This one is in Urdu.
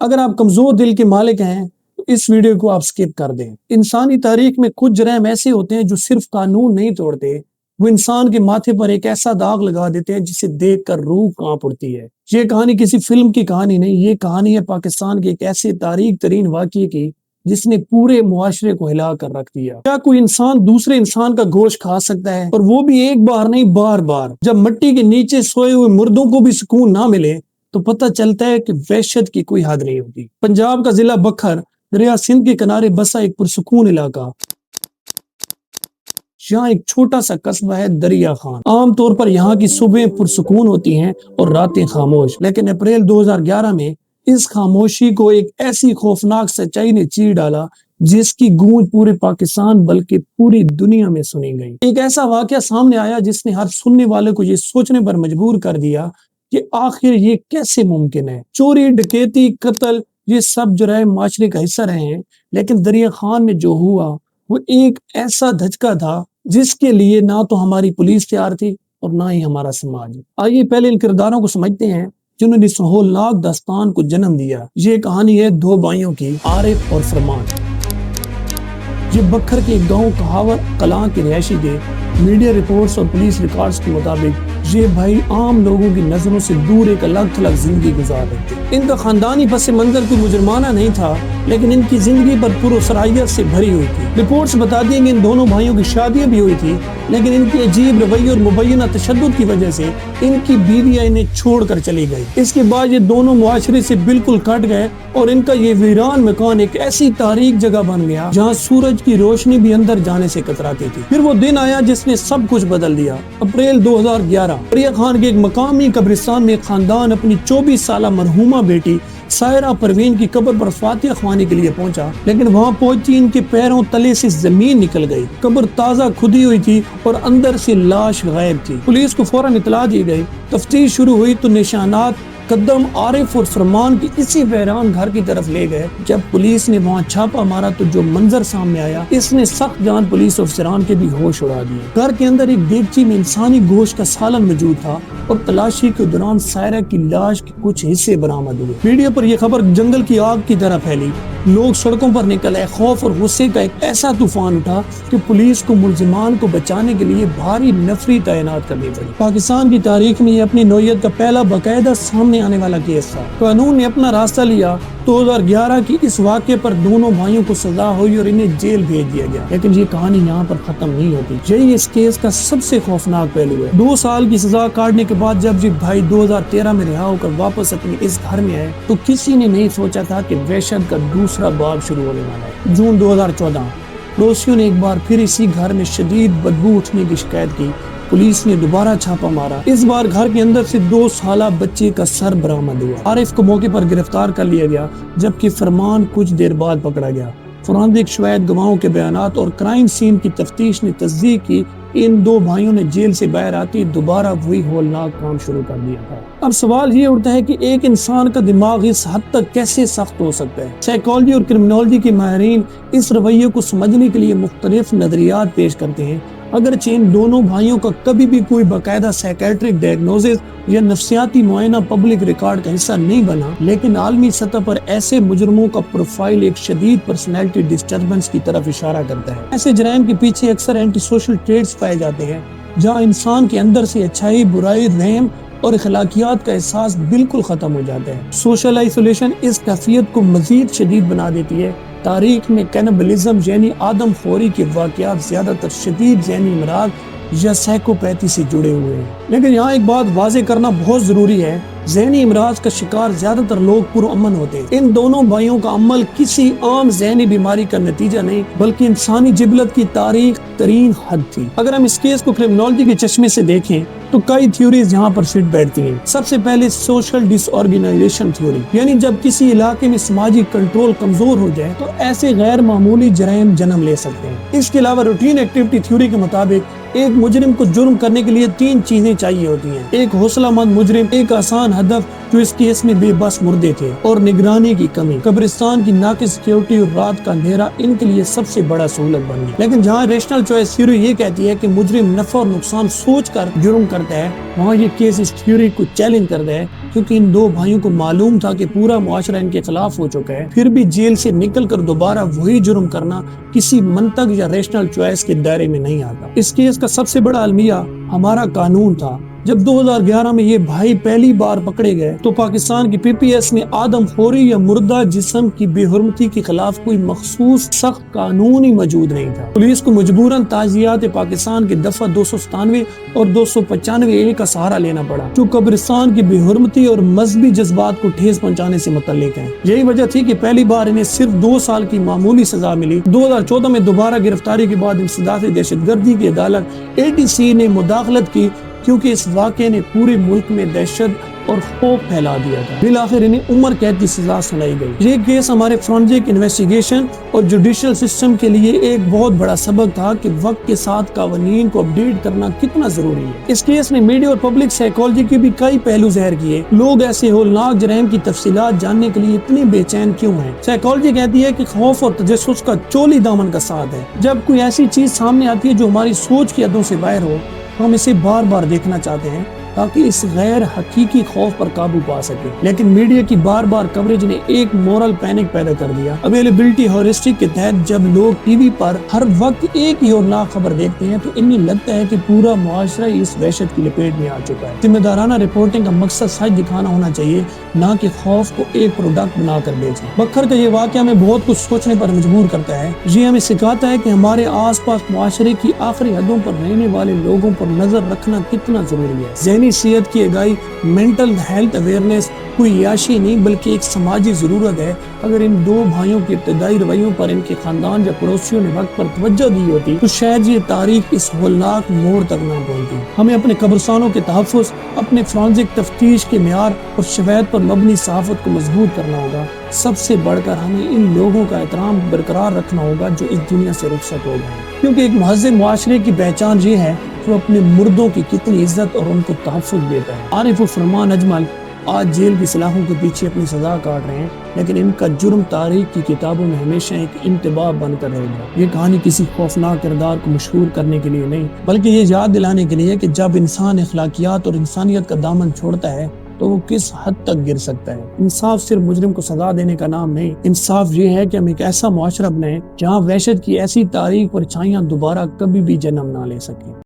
اگر آپ کمزور دل کے مالک ہیں تو اس ویڈیو کو آپ سکپ کر دیں۔ انسانی تاریخ میں کچھ جرائم ایسے ہوتے ہیں جو صرف قانون نہیں توڑتے، وہ انسان کے ماتھے پر ایک ایسا داغ لگا دیتے ہیں جسے دیکھ کر روح کانپ اٹھتی ہے۔ یہ کہانی کسی فلم کی کہانی نہیں، یہ کہانی ہے پاکستان کے ایک ایسے تاریخ ترین واقعے کی جس نے پورے معاشرے کو ہلا کر رکھ دیا۔ کیا کوئی انسان دوسرے انسان کا گوشت کھا سکتا ہے؟ اور وہ بھی ایک بار نہیں، بار بار؟ جب مٹی کے نیچے سوئے ہوئے مردوں کو بھی سکون نہ ملے تو پتہ چلتا ہے کہ وحشت کی کوئی حد نہیں ہوتی۔ پنجاب کا ضلع بکھر دریا سندھ کے کنارے بسا ایک پرسکون علاقہ، یہاں ایک چھوٹا سا قصبہ ہے دریا خان۔ عام طور پر یہاں کی صبح پرسکون ہوتی ہیں اور راتیں خاموش، لیکن اپریل 2011 میں اس خاموشی کو ایک ایسی خوفناک سچائی نے چیر ڈالا جس کی گونج پورے پاکستان بلکہ پوری دنیا میں سنی گئی۔ ایک ایسا واقعہ سامنے آیا جس نے ہر سننے والے کو یہ سوچنے پر مجبور کر دیا کہ آخر یہ کیسے ممکن ہے۔ چوری، ڈکیتی، قتل، یہ سب جرائم معاشرے کا حصہ رہے ہیں، لیکن دریا خان میں جو ہوا وہ ایک ایسا دھچکا تھا جس کے لیے نہ تو ہماری پولیس تیار تھی اور نہ ہی ہمارا سماج۔ آئیے پہلے ان کرداروں کو سمجھتے ہیں جنہوں نے اس ہولناک داستان کو جنم دیا۔ یہ کہانی ہے دو بھائیوں کی، عارف اور فرمان۔ یہ بکھر کے ایک گاؤں کہاور کلاں کے رہائشی تھے۔ میڈیا رپورٹس اور پولیس ریکارڈز کے مطابق یہ بھائی عام لوگوں کی نظروں سے دور ایک الگ تھلگ زندگی گزار رہے تھے۔ ان کا خاندانی پس منظر کوئی مجرمانہ نہیں تھا، لیکن ان کی زندگی پر پراسرائیت سے بھری ہوئی تھی۔ رپورٹس بتاتی ہیں کہ ان دونوں بھائیوں کی شادیاں بھی ہوئی تھی، لیکن ان کی عجیب رویے اور مبینہ تشدد کی وجہ سے ان کی بیویاں انہیں چھوڑ کر چلی گئی۔ اس کے بعد یہ دونوں معاشرے سے بالکل کٹ گئے اور ان کا یہ ویران مکان ایک ایسی تاریک جگہ بن گیا جہاں سورج کی روشنی بھی اندر جانے سے کتراتی تھی۔ پھر وہ دن آیا جس نے سب کچھ بدل دیا۔ اپریل 2011 دریا خان کے ایک مقامی قبرستان میں خاندان اپنی 24 سالہ مرحومہ بیٹی سائرہ پروین کی قبر پر فاتحہ خوانی کے لیے پہنچا، لیکن وہاں پہنچی ان کے پیروں تلے سے زمین نکل گئی۔ قبر تازہ کھدی ہوئی تھی اور اندر سے لاش غائب تھی۔ پولیس کو فوراً اطلاع دی گئی۔ تفتیش شروع ہوئی تو نشانات قدم عارف اور فرمان کی اسی ویران گھر کی طرف لے گئے۔ جب پولیس نے وہاں چھاپا مارا تو جو منظر سامنے آیا اس نے سخت جان پولیس افسران کے بھی ہوش اڑا دیے۔ گھر کے اندر ایک دیگچی میں انسانی گوشت کا سالن موجود تھا اور تلاشی کے دوران سائرہ کی لاش کے کچھ حصے برآمد ہوئے۔ میڈیا پر یہ خبر جنگل کی آگ کی طرح پھیلی۔ لوگ سڑکوں پر نکل آئے۔ خوف اور غصے کا ایک ایسا طوفان اٹھا کہ پولیس کو ملزمان کو بچانے کے لیے بھاری نفری تعینات کرنی پڑی۔ پاکستان کی تاریخ میں یہ اپنی نوعیت کا پہلا باقاعدہ سامنے آنے والا کیس تھا۔ قانون نے اپنا راستہ لیا۔ 2011 کی اس واقعے پر دونوں بھائیوں کو سزا ہوئی اور انہیں جیل بھیج دیا گیا، لیکن یہ کہانی یہاں پر ختم نہیں ہوتی۔ یہی اس کیس کا سب سے خوفناک پہلو ہے۔ 2 سال کی سزا کاٹنے کے بعد جب یہ بھائی 2013 میں رہا ہو کر واپس اپنے اس گھر میں آئے تو کسی نے نہیں سوچا تھا کہ وحشت کا دوسرا باب شروع ہونے والا ہے۔ جون 2014 پڑوسیوں نے ایک بار پھر اسی گھر میں شدید بدبو اٹھنے کی شکایت کی۔ پولیس نے دوبارہ چھاپا مارا۔ اس بار گھر کے اندر سے 2 سالہ بچے کا سر برآمد ہوا۔ عارف کو موقع پر گرفتار کر لیا گیا جبکہ فرمان کچھ دیر بعد پکڑا گیا۔ فورانزک شواہد، گواہوں کے بیانات اور کرائم سین کی تفتیش نے تصدیق کی ان 2 بھائیوں نے جیل سے باہر آتے دوبارہ وہی ہولناک کام شروع کر دیا تھا۔ اب سوال یہ اٹھتا ہے کہ ایک انسان کا دماغ اس حد تک کیسے سخت ہو سکتا ہے؟ سائیکالوجی اور کرمنالوجی کے ماہرین اس رویے کو سمجھنے کے لیے مختلف نظریات پیش کرتے ہیں۔ اگرچہ ان دونوں بھائیوں کا کبھی بھی کوئی باقاعدہ سائیکیٹرک ڈائگنوسس یا نفسیاتی معائنہ پبلک ریکارڈ کا حصہ نہیں بنا، لیکن عالمی سطح پر ایسے مجرموں کا پروفائل ایک شدید پرسنالٹی ڈسٹربنس کی طرف اشارہ کرتا ہے۔ ایسے جرائم کے پیچھے اکثر اینٹی سوشل ٹریٹس پائے جاتے ہیں، جہاں انسان کے اندر سے اچھائی، برائی، رحم اور اخلاقیات کا احساس بالکل ختم ہو جاتا ہے۔ سوشل آئسولیشن اس کیفیت کو مزید شدید بنا دیتی ہے۔ تاریخ میں کینیبلزم یعنی آدم خوری کے واقعات زیادہ تر شدید ذہنی امراض یا سائیکوپیتھی سے جڑے ہوئے ہیں۔ لیکن یہاں ایک بات واضح کرنا بہت ضروری ہے، ذہنی امراض کا شکار زیادہ تر لوگ پرامن ہوتے ہیں۔ ان دونوں بھائیوں کا عمل کسی عام ذہنی بیماری کا نتیجہ نہیں بلکہ انسانی جبلت کی تاریخ ترین حد تھی۔ اگر ہم اس کیس کو کرمنالوجی کے چشمے سے دیکھیں تو کئی تھیوریز یہاں پر فٹ بیٹھتی ہیں۔ سب سے پہلے سوشل ڈس آرگنائزیشن تھیوری، یعنی جب کسی علاقے میں سماجی کنٹرول کمزور ہو جائے تو ایسے غیر معمولی جرائم جنم لے سکتے ہیں۔ اس کے علاوہ روٹین ایکٹیویٹی تھیوری کے مطابق ایک مجرم کو جرم کرنے کے لیے 3 چیزیں چاہیے ہوتی ہیں: ایک حوصلہ مند مجرم، ایک آسان ہدف جو اس کیس میں بے بس مردے تھے، اور نگرانی کی کمی۔ قبرستان کی ناقص سیکیورٹی اور رات کا اندھیرا ان کے لیے سب سے بڑا سہولت بن گیا۔ لیکن جہاں ریشنل چوائس تھیوری یہ کہتی ہے کہ مجرم نفع اور نقصان سوچ کر جرم کرتا ہے، وہاں یہ کیس اس تھیوری کو چیلنج کرتا ہے، کیونکہ ان 2 بھائیوں کو معلوم تھا کہ پورا معاشرہ ان کے خلاف ہو چکا ہے، پھر بھی جیل سے نکل کر دوبارہ وہی جرم کرنا کسی منطق یا ریشنل چوائس کے دائرے میں نہیں آتا۔ اس کیس کا سب سے بڑا المیہ ہمارا قانون تھا۔ جب 2011 میں یہ بھائی پہلی بار پکڑے گئے تو پاکستان کی پی پی ایس میں آدم خوری یا مردہ جسم کی بے حرمتی کے خلاف کوئی مخصوص سخت قانون ہی موجود نہیں تھا۔ پولیس کو مجبوراً تعزیرات پاکستان کے دفعہ 297 اور 295 کا سہارا لینا پڑا، جو قبرستان کی بے حرمتی اور مذہبی جذبات کو ٹھیس پہنچانے سے متعلق ہیں۔ یہی وجہ تھی کہ پہلی بار انہیں صرف 2 سال کی معمولی سزا ملی۔ 2014 میں دوبارہ گرفتاری کے بعد انسداد دہشت گردی کی عدالت ATC نے مداخلت کی، کیونکہ اس واقعے نے پورے ملک میں دہشت اور خوف پھیلا دیا تھا۔ بالآخر انہیں عمر قید کی سزا سنائی گئی۔ یہ کیس ہمارے فورنزک انویسٹیگیشن اور جوڈیشل سسٹم کے لیے ایک بہت بڑا سبق تھا کہ وقت کے ساتھ قوانین کو اپڈیٹ کرنا کتنا ضروری ہے۔ اس کیس نے میڈیا اور پبلک سائیکالوجی کے بھی کئی پہلو ظاہر کیے۔ لوگ ایسے ہولناک جرائم کی تفصیلات جاننے کے لیے اتنے بے چین کیوں ہیں؟ سائیکالوجی کہتی ہے کہ خوف اور تجسس کا چولی دامن کا ساتھ ہے۔ جب کوئی ایسی چیز سامنے آتی ہے جو ہماری سوچ کی حدوں سے باہر ہو، ہم اسے بار بار دیکھنا چاہتے ہیں تاکہ اس غیر حقیقی خوف پر قابو پا سکے۔ لیکن میڈیا کی بار بار کوریج نے ایک مورل پینک پیدا کر دیا۔ اویلیبلٹی ہیورسٹک کے تحت جب لوگ ٹی وی پر ہر وقت ایک ہی ہولناک خبر دیکھتے ہیں تو انہیں لگتا ہے کہ پورا معاشرہ اس وحشت کی لپیٹ میں آ چکا ہے۔ ذمہ دارانہ رپورٹنگ کا مقصد سچ دکھانا ہونا چاہیے، نہ کہ خوف کو ایک پروڈکٹ بنا کر بیچنا۔ بکھر کا یہ واقعہ ہمیں بہت کچھ سوچنے پر مجبور کرتا ہے۔ یہ ہمیں سکھاتا ہے کہ ہمارے آس پاس معاشرے کی آخری حدوں پر رہنے والے لوگوں پر نظر رکھنا کتنا ضروری ہے۔ ذہنی صحت کی آگاہی، مینٹل ہیلتھ اویئرنیس کوئی عیاشی نہیں بلکہ ایک سماجی ضرورت ہے۔ اگر ان 2 بھائیوں کے ابتدائی رویوں پر ان کے خاندان یا پڑوسیوں نے وقت پر توجہ دی ہوتی تو شاید یہ تاریخ اس ہولناک موڑ تک نہ پہنچتی۔ ہمیں اپنے قبرستانوں کے تحفظ، اپنے فورنزک تفتیش کے معیار اور شواہد پر مبنی صحافت کو مضبوط کرنا ہوگا۔ سب سے بڑھ کر ہمیں ان لوگوں کا احترام برقرار رکھنا ہوگا جو اس دنیا سے رخصت ہو گئے، کیونکہ ایک مہذب معاشرے کی پہچان یہ ہے کہ وہ اپنے مردوں کی کتنی عزت اور ان کو تحفظ دیتا ہے۔ عارف و فرمان اجمل آج جیل کی سلاخوں کے پیچھے اپنی سزا کاٹ رہے ہیں، لیکن ان کا جرم تاریخ کی کتابوں میں ہمیشہ ایک انتباہ بن کر رہے گا۔ یہ کہانی کسی خوفناک کردار کو مشہور کرنے کے لیے نہیں بلکہ یہ یاد دلانے کے لیے کہ جب انسان اخلاقیات اور انسانیت کا دامن چھوڑتا ہے تو وہ کس حد تک گر سکتا ہے۔ انصاف صرف مجرم کو سزا دینے کا نام نہیں، انصاف یہ ہے کہ ہم ایک ایسا معاشرہ بنائیں جہاں وحشت کی ایسی تاریخ پرچھائیاں دوبارہ کبھی بھی جنم نہ لے سکیں۔